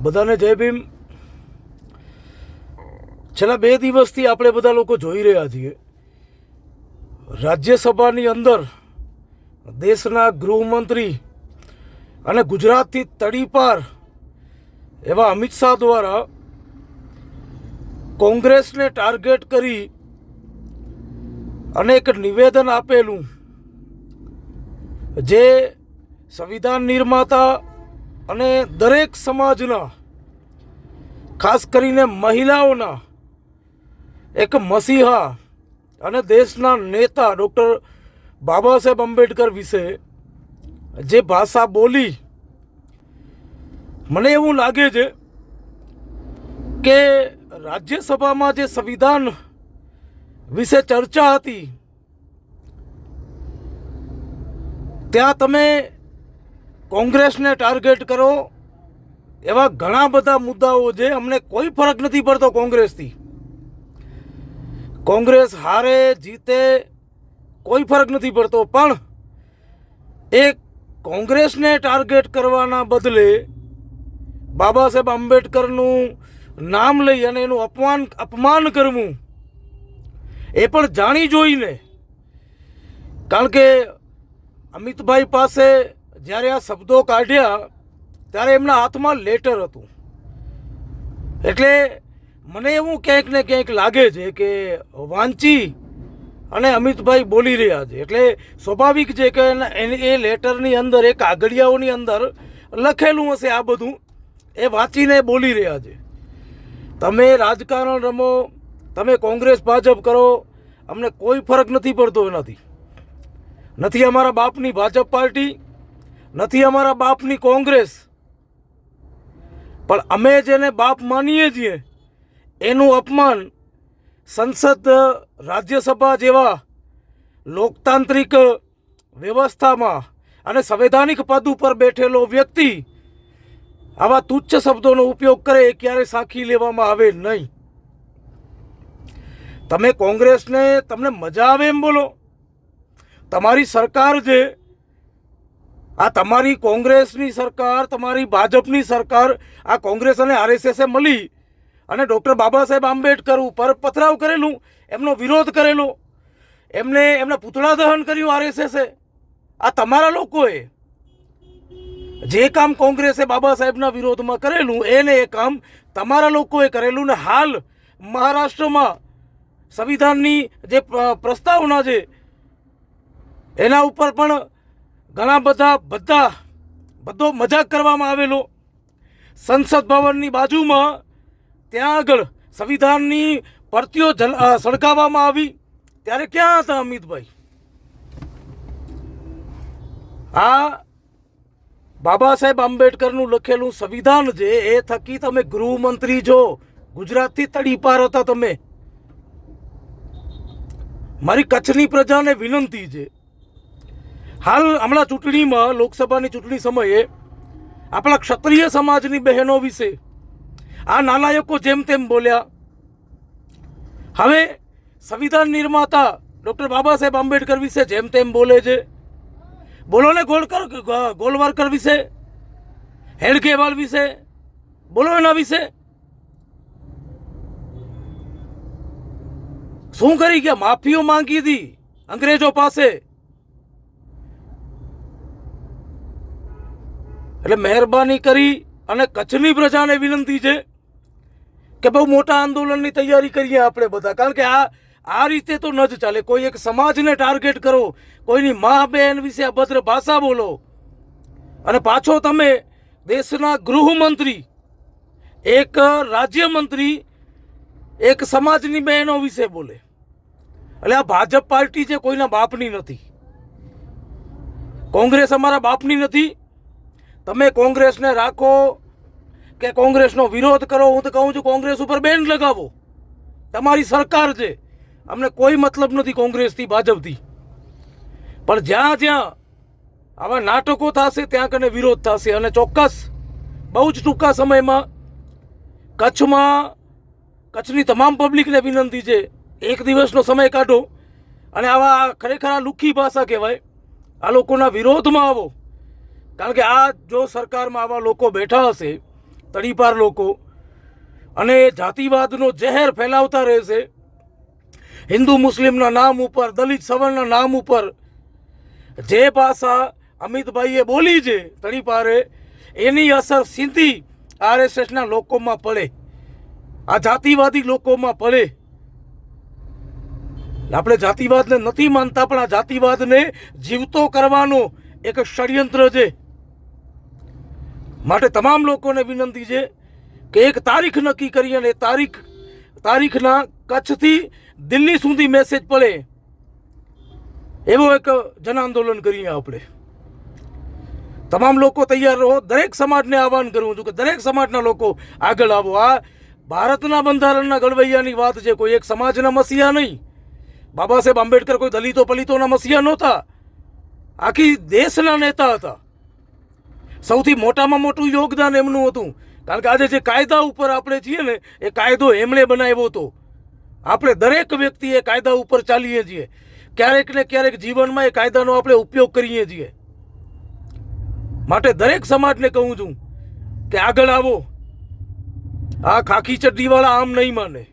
બધાને જય ભીમ. છેલ્લા 2 દિવસથી આપણે બધા લોકો જોઈ રહ્યા છીએ રાજ્યસભાની અંદર દેશના ગૃહમંત્રી અને ગુજરાતથી તડીપાર એવા અમિત શાહ દ્વારા કોંગ્રેસને ટાર્ગેટ કરી અને એક નિવેદન આપેલું, જે સંવિધાન નિર્માતા અને દરેક સમાજના, ખાસ કરીને મહિલાઓના એક મસીહા અને દેશના નેતા ડૉક્ટર બાબા સાહેબ આંબેડકર વિશે જે ભાષા બોલી, મને એવું લાગે છે કે રાજ્યસભામાં જે સંવિધાન વિશે ચર્ચા હતી ત્યાં તમે કોંગ્રેસને ટાર્ગેટ કરો એવા ઘણા બધા મુદ્દાઓ છે. અમને કોઈ ફરક નથી પડતો કોંગ્રેસથી. કોંગ્રેસ હારે જીતે કોઈ ફરક નથી પડતો, પણ એ કોંગ્રેસને ટાર્ગેટ કરવાના બદલે બાબા સાહેબ આંબેડકરનું નામ લઈ અને એનું અપમાન કરવું એ પણ જાણી જોઈને. કારણ કે અમિતભાઈ પાસે જ્યારે આ શબ્દો કાઢ્યા ત્યારે એમના હાથમાં લેટર હતું. એટલે મને એવું ક્યાંક ને ક્યાંક લાગે છે કે વાંચી અને અમિતભાઈ બોલી રહ્યા છે. એટલે સ્વાભાવિક છે કે એ લેટરની અંદર, એ કાગળિયાઓની અંદર લખેલું હશે આ બધું, એ વાંચીને બોલી રહ્યા છે. તમે રાજકારણ રમો, તમે કોંગ્રેસ ભાજપ કરો, અમને કોઈ ફરક નથી પડતો એનાથી. નથી અમારા બાપની ભાજપ પાર્ટી, નથી અમારા બાપની કોંગ્રેસ, પણ અમે જેને બાપ માનીએ છીએ એનું અપમાન સંસદ, રાજ્યસભા જેવા લોકતાંત્રિક વ્યવસ્થામાં અને સંવૈધાનિક પદ ઉપર બેઠેલો વ્યક્તિ આવા તુચ્છ શબ્દોનો ઉપયોગ કરે એ ક્યારેય સાંખી લેવામાં આવે નહીં. તમે કોંગ્રેસને, તમને મજા આવે એમ બોલો. તમારી સરકાર છે, આ તમારી કોંગ્રેસની સરકાર, તમારી ભાજપની સરકાર, આ કોંગ્રેસ અને આરએસએસે મળી અને ડૉક્ટર બાબા સાહેબ આંબેડકર ઉપર પથરાવ કરેલું, એમનો વિરોધ કરેલો, એમના પૂતળા દહન કર્યું આરએસએસે. આ તમારા લોકોએ જે કામ કોંગ્રેસે બાબા સાહેબના વિરોધમાં કરેલું એને એ કામ તમારા લોકોએ કરેલું. ને હાલ મહારાષ્ટ્રમાં સંવિધાનની જે પ્રસ્તાવના છે એના ઉપર પણ ઘણા બધો મજાક કરવામાં આવેલો. સંસદ ભવનની બાજુમાં ત્યાં આગળ સંવિધાનની પ્રતિઓ સળગાવવામાં આવી, ત્યારે ક્યાં હતા અમિતભાઈ? આ બાબા સાહેબ આંબેડકરનું લખેલું સંવિધાન છે, એ થકી તમે ગૃહમંત્રી છો, ગુજરાતથી તડીપાર હતા તમે. મારી કચ્છની પ્રજાને વિનંતી છે, હાલ હમણાં ચૂંટણીમાં, લોકસભાની ચૂંટણી સમયે આપણા ક્ષત્રિય સમાજની બહેનો વિશે આ નાલાયકો જેમ તેમ બોલ્યા. હવે સંવિધાન નિર્માતા ડૉક્ટર બાબા સાહેબ આંબેડકર વિશે જેમ તેમ બોલે છે. બોલો ને ગોલવારકર વિશે, હેડગેવાલ વિશે બોલો, એના વિશે શું કરી ગયા? માફીઓ માંગી હતી અંગ્રેજો પાસે. એટલે મહેરબાની કરી અને કચ્છની પ્રજાને વિનંતી છે કે બહુ મોટા આંદોલનની તૈયારી કરીએ આપણે બધા. કારણ કે આ રીતે તો ન જ ચાલે. કોઈ એક સમાજને ટાર્ગેટ કરો, કોઈની મા બહેન વિશે અભદ્ર ભાષા બોલો, અને પાછો તમે દેશના ગૃહમંત્રી, એક રાજ્યમંત્રી એક સમાજની બહેનો વિશે બોલે. એટલે આ ભાજપ પાર્ટી છે, કોઈના બાપની નથી. કોંગ્રેસ અમારા બાપની નથી. તમે કોંગ્રેસને રાખો કે કોંગ્રેસનો વિરોધ કરો, હું તો કહું છું કોંગ્રેસ ઉપર બેન લગાવો. તમારી સરકાર છે, અમને કોઈ મતલબ નથી કોંગ્રેસથી, ભાજપથી. પણ જ્યાં જ્યાં આવા નાટકો થશે ત્યાં કને વિરોધ થશે. અને ચોક્કસ બહુ જ ટૂંકા સમયમાં કચ્છની તમામ પબ્લિકને વિનંતી છે, 1 દિવસનો સમય કાઢો અને આવા ખરેખર આ લુખ્ખી ભાષા કહેવાય, આ લોકોના વિરોધમાં આવો. કારણ કે આ જો સરકારમાં આવા લોકો બેઠા હશે તડીપાર લોકો, અને જાતિવાદનો ઝેર ફેલાવતા રહેશે. હિન્દુ મુસ્લિમના નામ ઉપર, દલિત સવર્ણના નામ ઉપર જે ભાષા અમિતભાઈએ બોલી છે તડીપારે, એની અસર સીધી આરએસએસના લોકોમાં પડે, આ જાતિવાદી લોકોમાં પડે. આપણે જાતિવાદને નથી માનતા, પણ આ જાતિવાદને જીવતો કરવાનો એક ષડયંત્ર છે. માટે તમામ લોકોને વિનંતી છે કે એક તારીખ નક્કી કરી અને તારીખના કચ્છથી દિલ્હી સુધી મેસેજ પડે એવો એક જન આંદોલન કરીએ આપણે. તમામ લોકો તૈયાર રહો. દરેક સમાજને આહવાન કરું છું કે દરેક સમાજના લોકો આગળ આવો. આ ભારતના બંધારણના ઘડવૈયાની વાત છે, કોઈ એક સમાજના મસીહા નહીં. બાબા સાહેબ આંબેડકર કોઈ દલિતો પલિતોના મસીહા નહોતા, આખી દેશના નેતા હતા. સૌથી મોટામાં મોટું યોગદાન એમનું હતું, કારણ કે આજે જે કાયદા ઉપર આપણે છીએ ને, એ કાયદો એમણે બનાવ્યો હતો. આપણે દરેક વ્યક્તિ એ કાયદા ઉપર ચાલીએ છીએ, ક્યારેક ને ક્યારેક જીવનમાં એ કાયદાનો આપણે ઉપયોગ કરીએ છીએ. માટે દરેક સમાજને કહું છું કે આગળ આવો. આ ખાખી ચડ્ડીવાળા આમ નહીં માને.